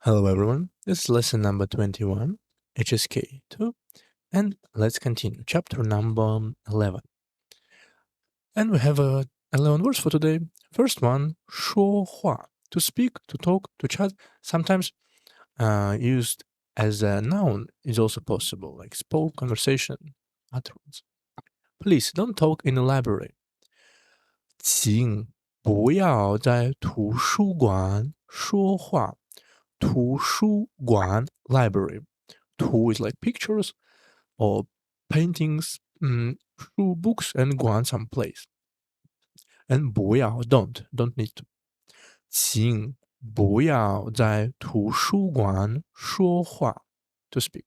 Hello everyone, this is lesson number 21, HSK 2, and let's continue, chapter number 11. And we have 11 words for today. First one, 说话, to speak, to talk, to chat, sometimes used as a noun is also possible, like spoke, conversation, utterance. Please don't talk in the library. 请不要在图书馆说话。图书馆 library. 图 is like pictures or paintings, 书 books, and 馆 some place. And 不要 don't need to. 请不要在图书馆说话 to speak.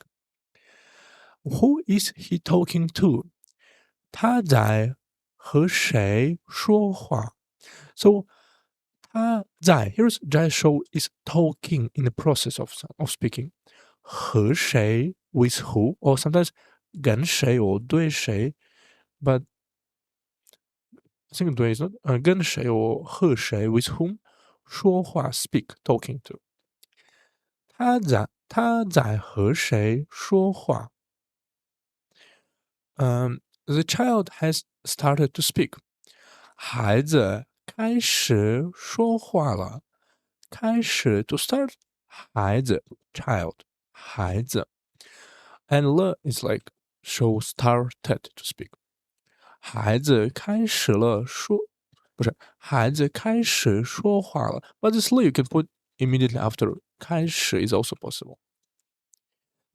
Who is he talking to? 他在和谁说话 So 他在 here's 在 show is talking in the process of speaking. 和谁 with who or sometimes 跟谁 or 对谁 but I think 对 is not 跟谁 or 和谁 with whom 说话 speak talking to. 他在和谁说话 The child has started to speak. 孩子开始说话了。开始 to start 孩子 child 孩子 and le is like show started to speak 孩子开始了说不是孩子开始说话了 but this le you can put immediately after 开始 is also possible.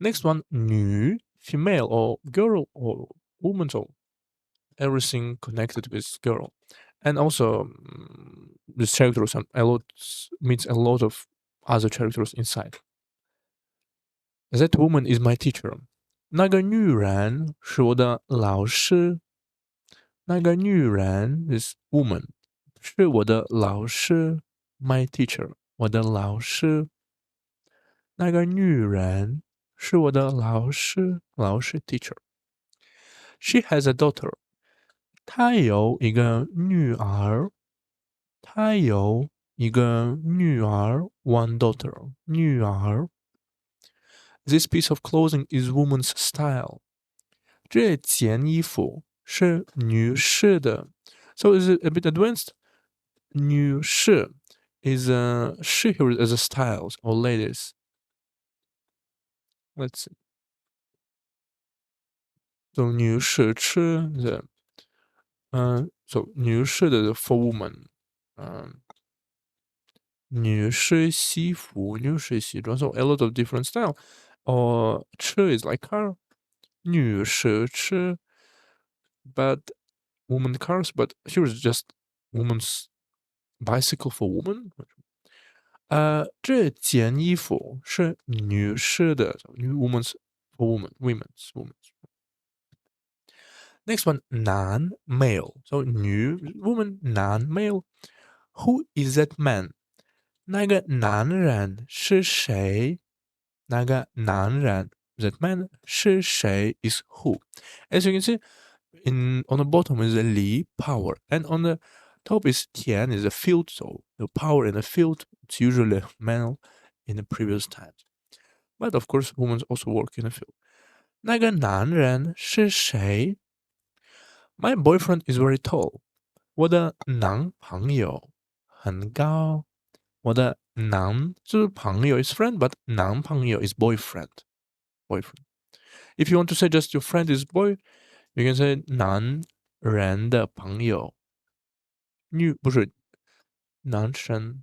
Next one 女 female or girl or woman or everything connected with girl. And also, this characters means a lot of other characters inside. That woman is my teacher. 那个女人是我的老师。那个女人 is woman 是我的老师 my teacher 我的老师。那个女人是我的老师 teacher. She has a daughter. 她有一个女儿。她有一个女儿 one daughter 女儿。This piece of clothing is woman's style. 这件衣服是女士的。So is it a bit advanced? 女士 is she here as a styles or ladies. Let's see. So 女士吃的so 女士的 for woman. 女士西服女士西装 so a lot of different style. Or 吃 is like car. 女士吃 but woman cars, but here is just woman's bicycle for woman. 这件衣服是女士的 woman's for women's. Next one 男 male. So 女 woman 男 male. Who is that man? 那个男人是谁？那个男人 that man 是谁 is who? As you can see, on the bottom is a li power, and on the top is tian is a field. So the power in the field it's usually male in the previous times, but of course women also work in the field. 那个男人是谁？ My boyfriend is very tall. 我的男朋友很高。我的男就是朋友 is friend, but 男朋友 is boyfriend. If you want to say just your friend is boy, you can say 男人的朋友。不是男生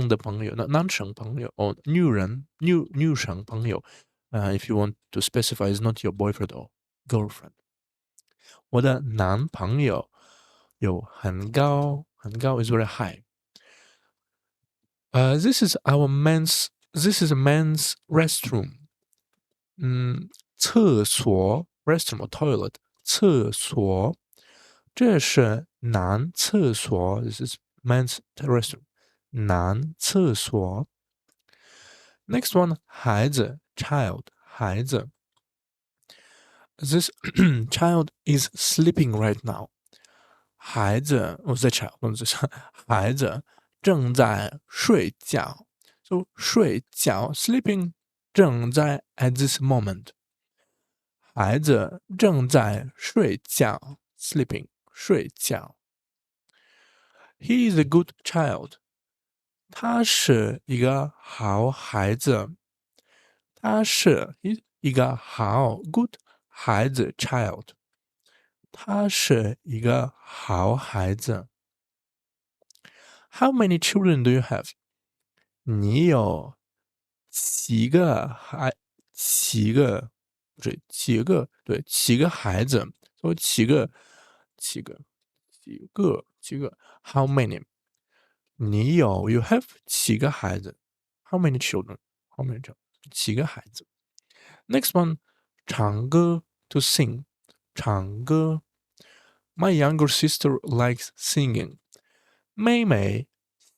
的朋友，男生朋友 or 女生朋友。If you want to specify, it's not your boyfriend or girlfriend. 我的男朋友有很高 is very high. This is a men's restroom. 厕所 restroom or toilet 厕所，这是男厕所 This is men's restroom 男厕所。Next one 孩子 child 孩子。This child is sleeping right now. 孩子 the child 孩子正在睡觉。So So 睡觉 sleeping 正在 at this moment. 孩子正在睡觉 sleeping 睡觉。He is a good child. 他是一个好孩子。他是一个好 good 孩子 child。他是一个好孩子。How many children do you have? 你有几个孩子？说几个？How many? 你有 you have 几个孩子 ？How many children? How many children? 几个孩子 ？Next one， 唱歌 to sing， 唱歌。My younger sister likes singing。妹妹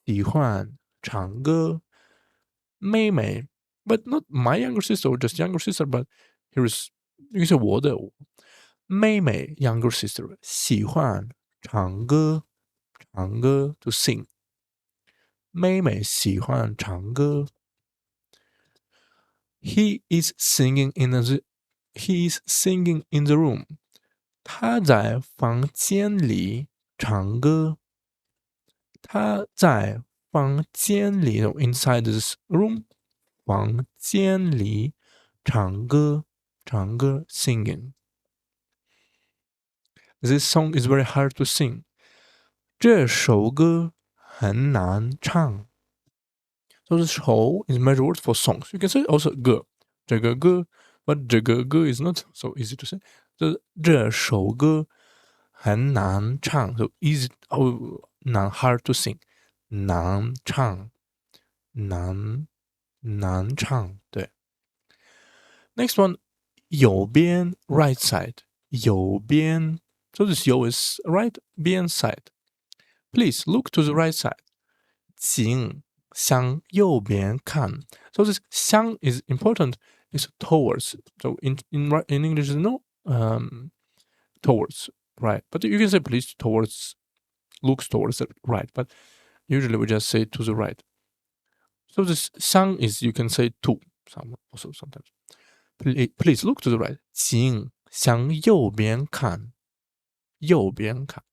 喜欢唱歌。妹妹 but not my younger sister or just younger sister, but here is you can say 我的妹妹 younger sister 喜欢唱歌，唱歌 to sing。妹妹喜欢唱歌。He is singing in the room. 他在房间里唱歌。他在房间里 inside this room 房间里唱歌 singing. This song is very hard to sing. 这首歌很难唱。So this whole is measure word for songs. You can say also 歌，这个歌 but 这个歌 is not so easy to say. 这首歌很难唱 so easy难 hard to sing. 难唱难唱对。Next one 右边 right side 右边 so this 右 is right 边 side. Please look to the right side. 请向右边看 so this 向 is important. It's towards. So in English there's no towards right, but you can say please towards looks towards the right, but usually we just say to the right. So this 向 is you can say to also sometimes. Please look to the right. 请向右边看。右边看。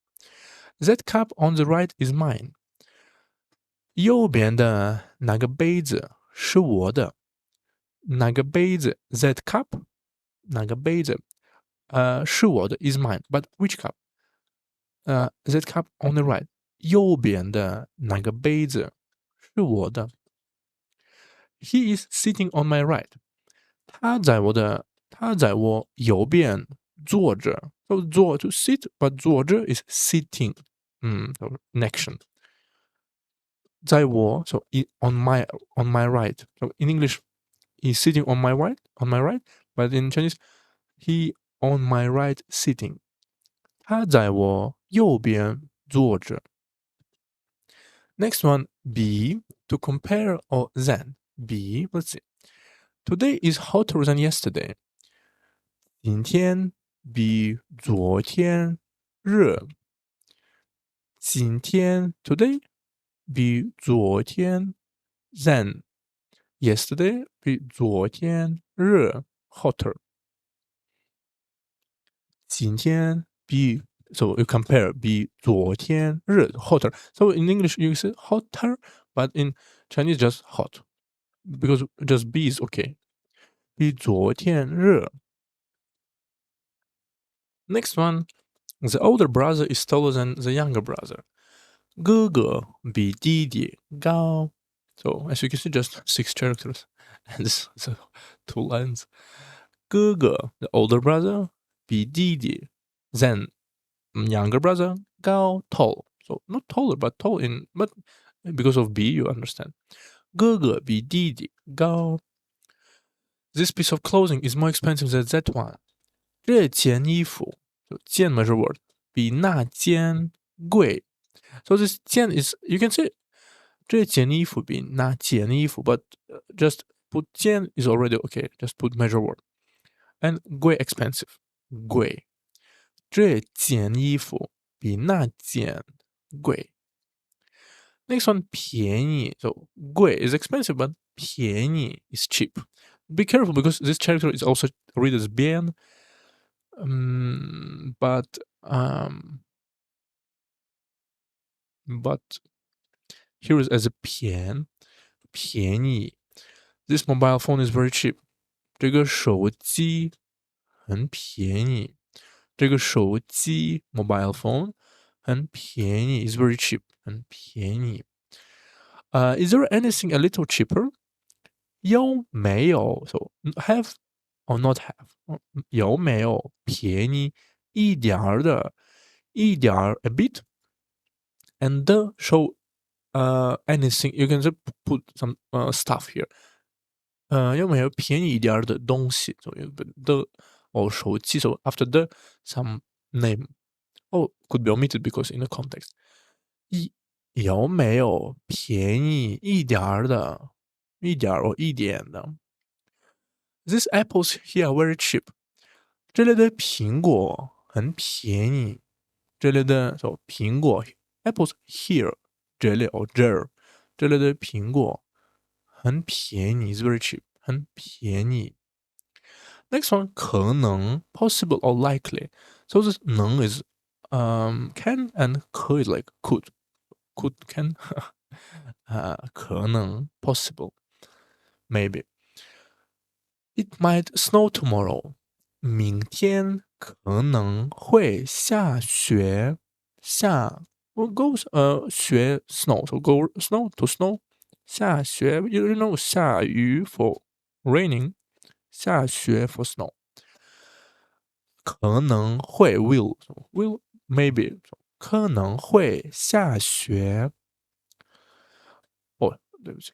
That cup on the right is mine. 右边的那个杯子是我的。那个杯子 that cup 那个杯子是我的 is mine. But which cup? That cup on the right. 右边的那个杯子是我的。He is sitting on my right. 他在我右边坐着。So 坐 to sit, but 坐着 is sitting. So an action. 在我 so on my right. So in English, he's sitting on my right, but in Chinese, he on my right sitting. 他在我右边坐着。Next one, be to compare or than. Be, let's see. Today is hotter than yesterday. 今天比昨天热。今天 today 比昨天 than yesterday 比昨天热 hotter. 今天比 so you compare 比昨天热 hotter. So in English you say hotter, but in Chinese just hot because just be is okay. 比昨天热。Next one, the older brother is taller than the younger brother. 哥哥比弟弟高。So as you can see, just 6 characters and so 2 lines. 哥哥 the older brother 比弟弟 then younger brother 高 tall. So not taller but tall but because of B you understand. 哥哥比弟弟高。This piece of clothing is more expensive than that one. 这件衣服件 measure word 比那件贵。So this 件 is you can say 这件衣服比那件衣服 but just put 件 is already okay. Just put measure word. And 贵 expensive 贵。这件衣服比那件贵。Next one, 便宜. So 贵 is expensive, but 便宜 is cheap. Be careful because this character is also read as bien. But here is as a 便宜. This mobile phone is very cheap. 这个手机很便宜。这个手机 mobile phone 很便宜 is very cheap. 很便宜。Is there anything a little cheaper? 有没有 so have or not have 有没有便宜一点儿的一点儿 a bit and show anything you can just put some stuff here 有没有便宜一点儿的东西 so the or 手机 so after the some name could be omitted because in the context 有没有便宜一点儿的一点儿 or 一点的 These apples here are very cheap. 这里的苹果很便宜。这里的苹果 apples here 这里 or 这儿，这里的苹果很便宜 is very cheap 很便宜。Next one 可能 possible or likely. So this 能 is can and 可 is like could can 可能 possible maybe. It might snow tomorrow. 明天可能会下雪。下 goes 雪 snow so go snow to snow 下雪 you know 下雨 for raining 下雪 for snow 可能会 will maybe 可能会下雪对不起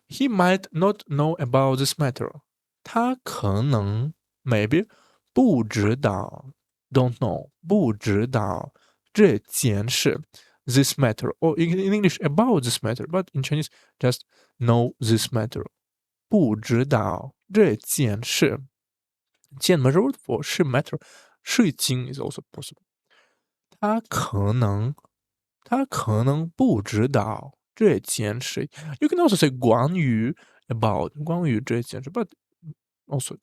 He might not know about this matter. 他可能 maybe 不知道 don't know 不知道这件事 this matter or in English about this matter but in Chinese just know this matter 不知道这件事件 word for 是 matter 事情 is also possible 他可能不知道这件事 You can also say 关于 about 关于这件事 but also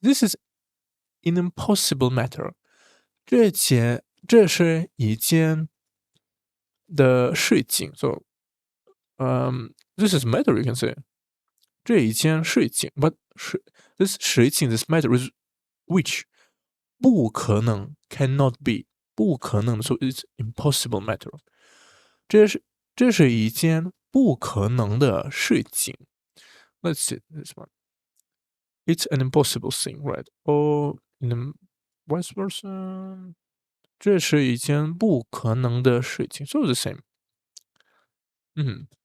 this is an impossible matter 这是一件的事情 so this is matter you can say 这一件事情 but this 事情 this matter is which 不可能 cannot be 不可能 so it's impossible matter 这是一件不可能的事情 Let's see this one It's an impossible thing, right? Or in the vice versa 这是一件不可能的事情 So the same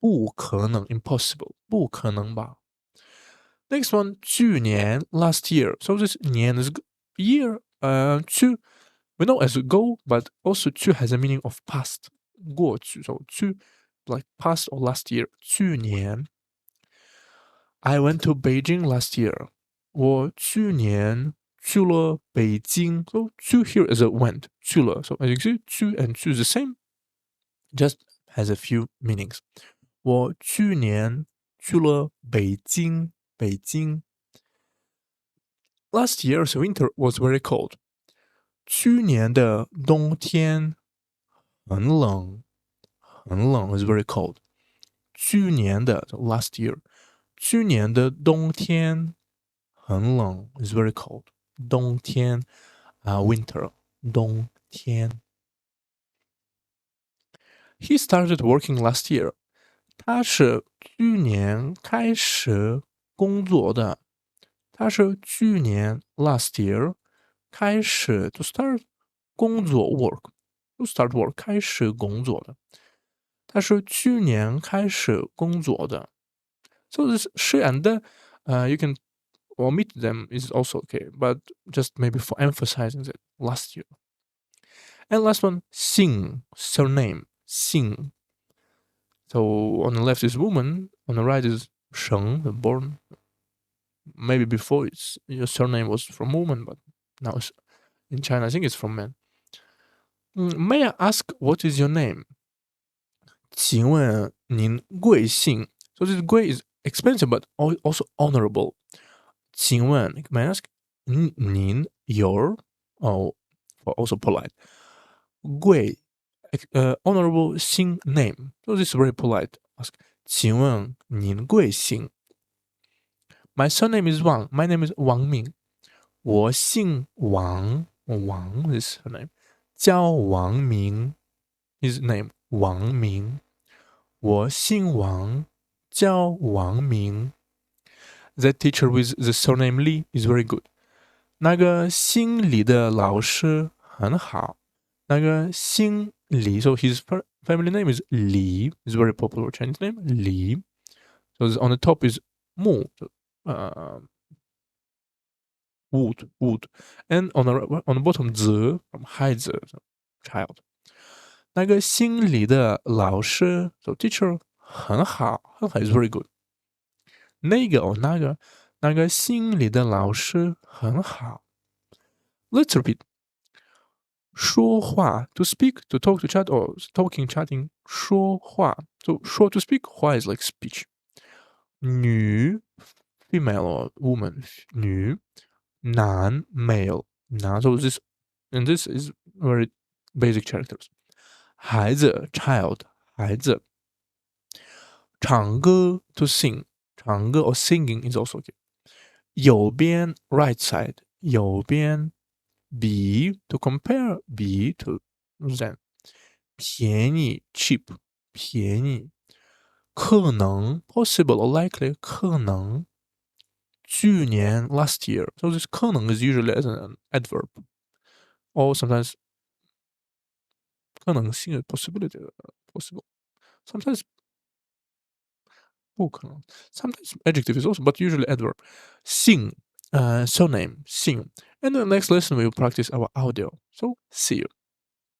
不可能 impossible 不可能吧 Next one 去年 last year So this 年 is year 去 we know as go but also 去 has a meaning of past 过去 So 去 like past or last year 去年 I went to Beijing last year 我去年去了北京 So 去 here is a went 去了 So as you can see 去 and 去 the same just has a few meanings 我去年去了北京 Last year's winter was very cold 去年的冬天很冷 is very cold 去年的 last year 去年的冬天很冷 is very cold 冬天winter 冬天 He started working last year 他是去年开始工作的他是去年 last year 开始 to start 工作 work to start work 开始工作的他是去年开始工作的 So this 是 and you can omit them is also okay, but just maybe for emphasizing that last year. And last one, Xing, surname, Xing. So on the left is woman, on the right is Sheng, the born. Maybe before your surname was from woman, but now in China I think it's from man. May I ask what is your name? 请问您贵姓？So this 贵 is expensive but also honorable. 请问 may I ask 您 your oh also polite. 贵honorable 姓 name. So this is very polite. Ask 请问您贵姓？My surname is Wang. My name is Wang Ming. 我姓王，王 is her name，叫王明 his name 王明，我姓王，叫王明。That teacher with the surname Li is very good。那个姓李的老师很好。那个姓李 so his family name is Li, is very popular Chinese name Li. So on the top is 木，wood, and on the bottom 子 from 孩子 child。那个姓李的老师 so teacher 很好is very good。那个姓李的老师很好。Let's repeat。说话 to speak, to talk, to chat, or talking, chatting 说话 so 说 to speak 话 is like speech。女 female or woman 女。男 male 男 so this is very basic characters。孩子 child 孩子。唱歌 to sing 唱歌 or singing is also okay。右边 right side 右边。比 to compare 比 to than。便宜 cheap 便宜。可能 possible or likely 可能。去年 last year so this 可能 is usually as an adverb or sometimes 可能性 possibility possible sometimes 不可能 sometimes adjective is also but usually adverb。姓surname 姓 and the next lesson we will practice our audio so see you